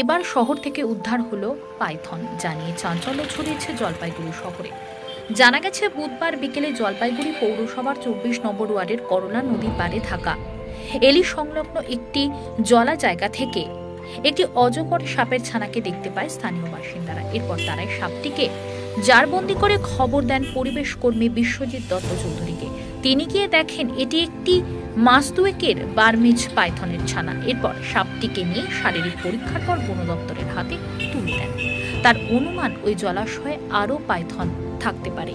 এবার শহর থেকে উদ্ধার হলো পাইথন, জানিয়ে চাঞ্চল্য ছড়িয়েছে জলপাইগুড়ি শহরে। জানা গেছে, বুধবার বিকেলে জলপাইগুড়ি পৌরসভার 24 নম্বর ওয়ার্ডের করলা নদীর পাড়ে থাকা এলি সংলগ্ন একটি জলা জায়গা থেকে একটি অজগর সাপের ছানাকে দেখতে পায় স্থানীয় বাসিন্দারা। এরপর তারাই সাপটিকে জারবন্দি করে খবর দেন পরিবেশ কর্মী বিশ্বজিৎ দত্ত চৌধুরীকে। তিনি গিয়ে দেখেন এটি একটি মাস দুয়েকের বার্মিজ পাইথনের ছানা। এরপর সাপটিকে নিয়ে শারীরিক পরীক্ষার পর বন দপ্তরের হাতে তুলে দেন। তার অনুমান, ওই জলাশয়ে আরও পাইথন থাকতে পারে।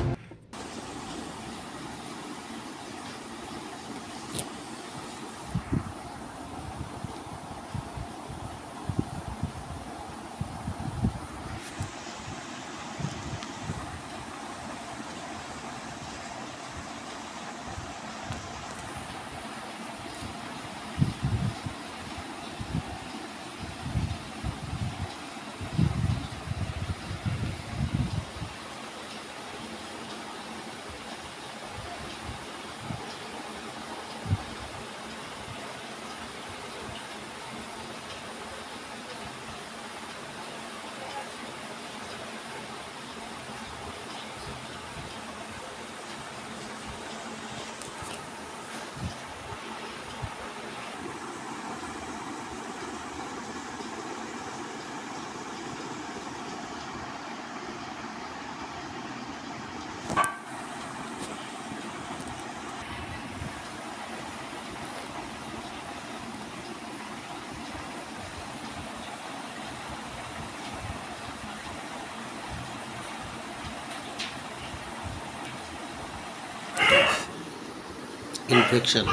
ইনফেকশন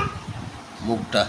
মুখটা